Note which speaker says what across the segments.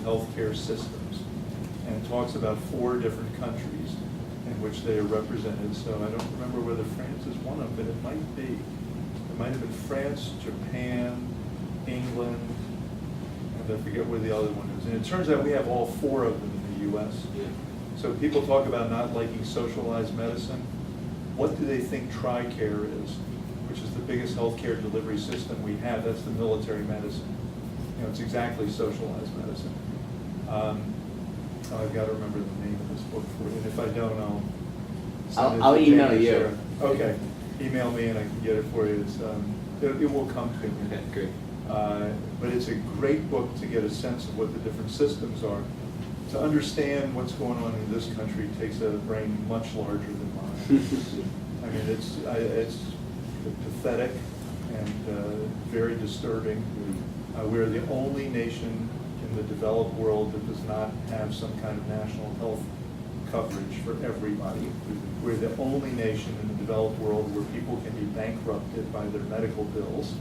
Speaker 1: healthcare systems, and it talks about 4 different countries in which they are represented. So I don't remember whether France is one of them, but it might be. It might have been France, Japan, England, and I forget where the other one is. And it turns out we have all 4 of them in the U.S.
Speaker 2: Yeah.
Speaker 1: So people talk about not liking socialized medicine. What do they think TRICARE is, which is the biggest healthcare delivery system we have? That's the military medicine. You know, it's exactly socialized medicine. I've got to remember the name of this book for you, and if I don't, I'll send it
Speaker 2: I'll
Speaker 1: to
Speaker 2: email
Speaker 1: Jane or
Speaker 2: you.
Speaker 1: Sarah. Okay, email me and I can get it for you. It's, it will come to me.
Speaker 2: Okay, great.
Speaker 1: But it's a great book to get a sense of what the different systems are. To understand what's going on in this country takes a brain much larger than mine. I mean, it's pathetic and very disturbing. We're the only nation in the developed world that does not have some kind of national health coverage for everybody. We're the only nation in the developed world where people can be bankrupted by their medical bills.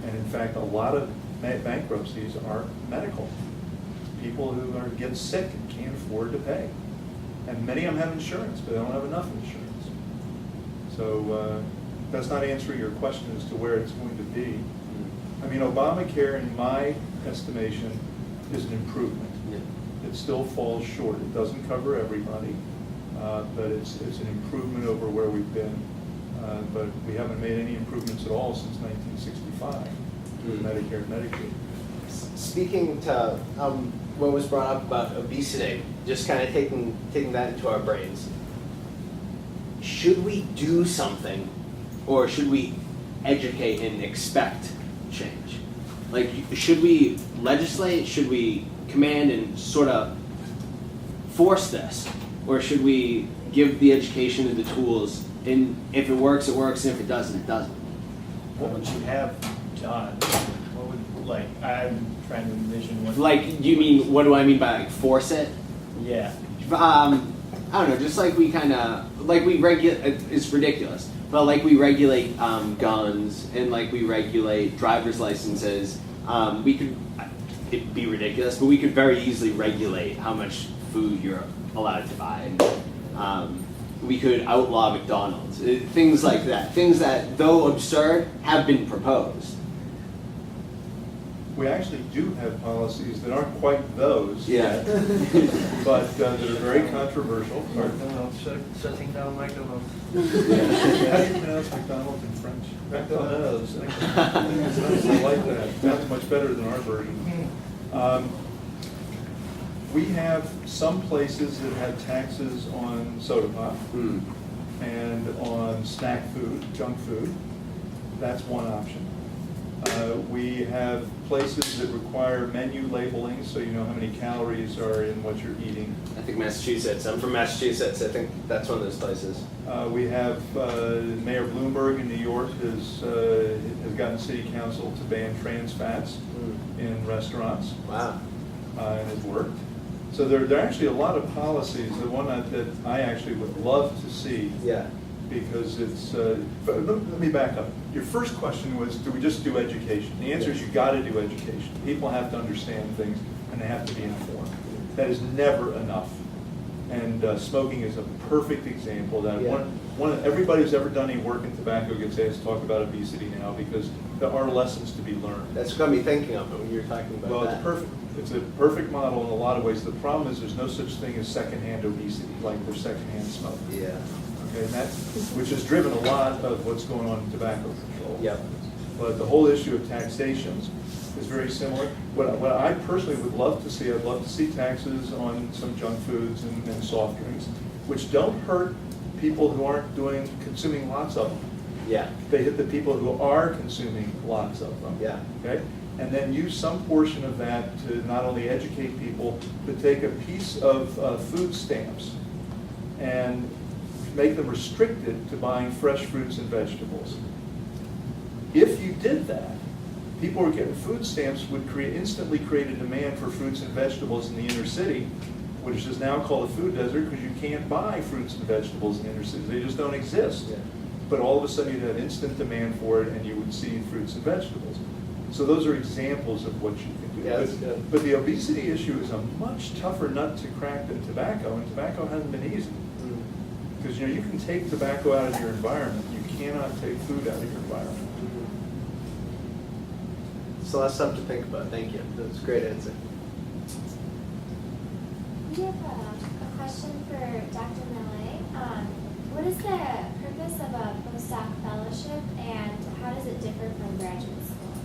Speaker 1: And in fact, a lot of bankruptcies are medical. People who get sick and can't afford to pay. And many of them have insurance, but they don't have enough insurance. So that's not answering your question as to where it's going to be. I mean, Obamacare, in my estimation, is an improvement.
Speaker 2: Yeah.
Speaker 1: It still falls short. It doesn't cover everybody, but it's an improvement over where we've been. But we haven't made any improvements at all since 1965 with Medicare and Medicaid.
Speaker 2: Speaking to what was brought up about obesity, just kind of taking that into our brains, should we do something, or should we educate and expect change? Like, should we legislate? Should we command and sort of force this? Or should we give the education and the tools, and if it works, it works, and if it doesn't, it doesn't?
Speaker 3: What would you have done? What would, like, I'm trying to envision what...
Speaker 2: Like, you mean, what do I mean by, like, force it?
Speaker 3: Yeah.
Speaker 2: I don't know, just like we kind of, like we regulate, it's ridiculous, but like we regulate guns, and like we regulate driver's licenses, we could, it'd be ridiculous, but we could very easily regulate how much food you're allowed to buy. We could outlaw McDonald's, things like that, things that, though absurd, have been proposed.
Speaker 1: We actually do have policies that aren't quite those
Speaker 2: Yeah.
Speaker 1: yet, but they're very controversial.
Speaker 3: McDonald's shutting down McDonald's.
Speaker 1: How do you pronounce McDonald's in French? McDonald's. I like that. That's much better than our version. We have some places that have taxes on soda pop and on snack food, junk food. That's one option. We have places that require menu labeling, so you know how many calories are in what you're eating.
Speaker 2: I think Massachusetts, I'm from Massachusetts, I think that's one of those places.
Speaker 1: We have Mayor Bloomberg in New York has gotten city council to ban trans fats in restaurants.
Speaker 2: Wow.
Speaker 1: And it worked. So there are actually a lot of policies. The one that I actually would love to see,
Speaker 2: Yeah.
Speaker 1: because it's, but let me back up. Your first question was, do we just do education? The answer is you got to do education. People have to understand things, and they have to be informed. That is never enough. And smoking is a perfect example of that.
Speaker 2: Yeah.
Speaker 1: Everybody who's ever done any work in tobacco gets asked to talk about obesity now, because there are lessons to be learned.
Speaker 2: That's what got me thinking of it when you were talking about
Speaker 1: Well,
Speaker 2: that.
Speaker 1: it's perfect. It's a perfect model in a lot of ways. The problem is there's no such thing as secondhand obesity, like there's secondhand smoke.
Speaker 2: Yeah.
Speaker 1: Okay, and that, which has driven a lot of what's going on in tobacco control.
Speaker 2: Yep.
Speaker 1: But the whole issue of taxation is very similar. What I personally would love to see, I'd love to see taxes on some junk foods and soft drinks, which don't hurt people who aren't consuming lots of them.
Speaker 2: Yeah.
Speaker 1: They hit the people who are consuming lots of them.
Speaker 2: Yeah.
Speaker 1: Okay? And then use some portion of that to not only educate people, but take a piece of food stamps and make them restricted to buying fresh fruits and vegetables. If you did that, people who are getting food stamps would instantly create a demand for fruits and vegetables in the inner city, which is now called a food desert because you can't buy fruits and vegetables in the inner city. They just don't exist.
Speaker 2: Yeah.
Speaker 1: But all of a sudden you'd have instant demand for it, and you would see fruits and vegetables. So those are examples of what you can do.
Speaker 2: Yeah, that's good.
Speaker 1: But the obesity issue is a much tougher nut to crack than tobacco, and tobacco hasn't been easy.
Speaker 2: Mm.
Speaker 1: Because you can take tobacco out of your environment, you cannot take food out of your environment.
Speaker 2: So that's something to think about. Thank you. That's a great answer.
Speaker 4: We have a question for Dr. Millet. What is the purpose of a postdoc fellowship, and how does it differ from graduate school?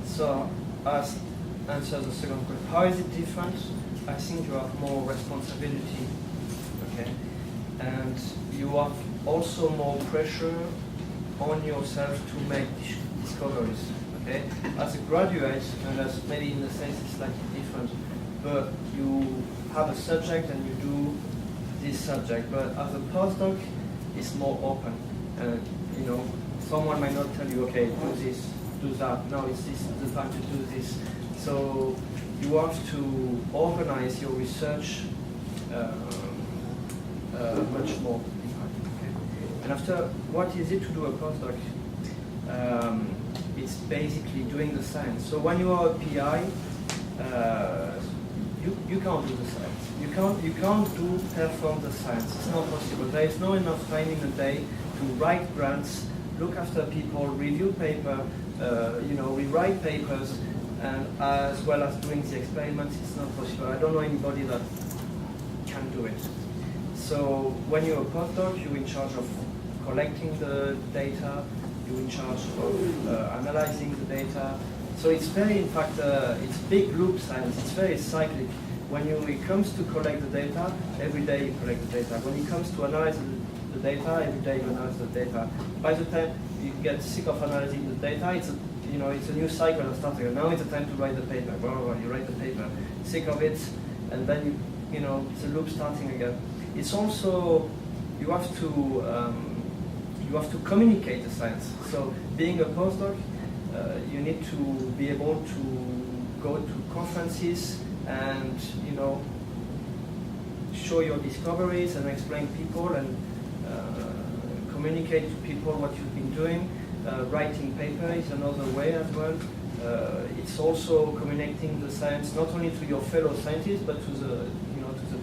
Speaker 5: So, as answer the second question, how is it different? I think you have more responsibility, okay, and you have also more pressure on yourself to make discoveries, okay. As a graduate, and as maybe in the sense it's slightly different, but you have a subject and you do this subject. But as a postdoc, it's more open. You know, someone might not tell you, okay, do this, do that. No, it's this the time to do this. So you have to organize your research much more. Okay? And after, what is it to do a postdoc? It's basically doing the science. So when you are a PI, you can't do the science. You can't perform the science. It's not possible. There is no enough time in a day to write grants, look after people, review paper, rewrite papers, and as well as doing the experiments. It's not possible. I don't know anybody that can do it. So when you're a postdoc, you're in charge of collecting the data. You're in charge of analyzing the data. So it's very, in fact, it's big loop science. It's very cyclic. When it comes to collect the data, every day you collect the data. When it comes to analyze the data, every day you analyze the data. By the time you get sick of analyzing the data, it's a new cycle that starts again. Now it's the time to write the paper. Well, you write the paper, sick of it, and then it's a loop starting again. It's also you have to communicate the science. So being a postdoc, you need to be able to go to conferences and show your discoveries and explain people and communicate to people what you've been doing. Writing paper is another way as well. It's also communicating the science not only to your fellow scientists but to the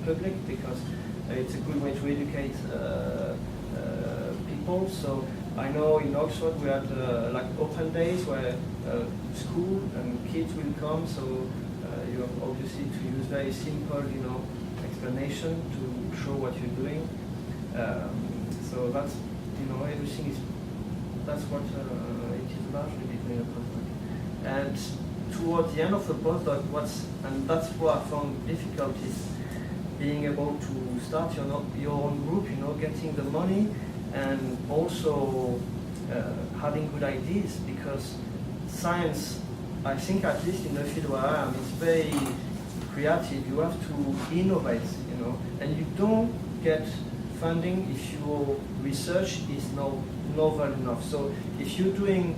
Speaker 5: public, because it's a good way to educate people. So I know in Oxford we had like open days where school and kids will come. So you have obviously to use very simple, explanation to show what you're doing. So that's everything is. That's what it is largely between a postdoc. And towards the end of the postdoc, that's what I found difficult is being able to start your own group, getting the money, and also having good ideas, because science, I think at least in the field where I am, is very creative. You have to innovate, and you don't get funding if your research is not novel enough. So if you're doing,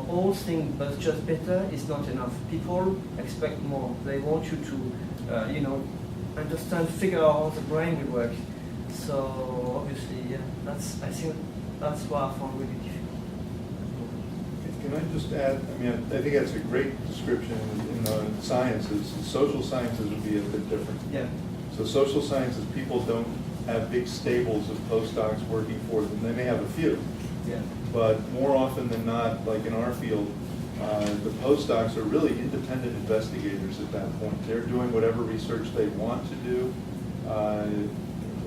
Speaker 5: old things but just better, it's not enough. People expect more. They want you to, understand, figure out how the brain will work. So obviously, yeah, I think that's what I found really difficult.
Speaker 1: Can I just add, I think that's a great description in the sciences. Social sciences would be a bit different.
Speaker 5: Yeah.
Speaker 1: So social sciences, people don't have big stables of postdocs working for them. They may have a few.
Speaker 5: Yeah.
Speaker 1: But more often than not, like in our field, the postdocs are really independent investigators at that point. They're doing whatever research they want to do.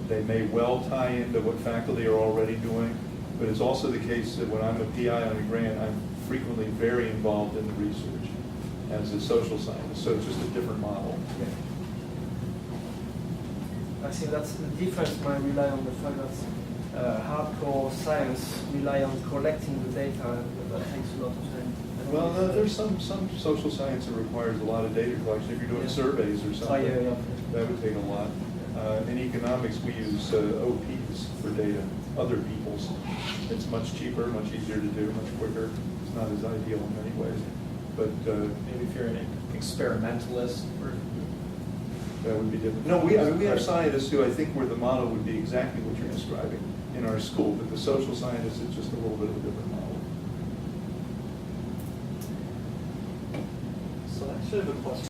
Speaker 1: They may well tie into what faculty are already doing, but it's also the case that when I'm a PI on a grant, I'm frequently very involved in the research as a social scientist, so it's just a different model.
Speaker 5: Yeah. I think that's the difference might rely on the fact that hardcore science rely on collecting the data, and that takes a lot of time.
Speaker 1: Well, there's some social science that requires a lot of data collection. If you're doing surveys or something,
Speaker 5: yeah.
Speaker 1: that would take a lot. In economics, we use OPs for data, other people's. It's much cheaper, much easier to do, much quicker. It's not as ideal in many ways. But
Speaker 3: Maybe if you're an experimentalist, or
Speaker 1: that would be different. No, we have scientists who I think where the model would be exactly what you're describing in our school, but the social scientists, it's just a little bit of a different model.
Speaker 6: sort of a question.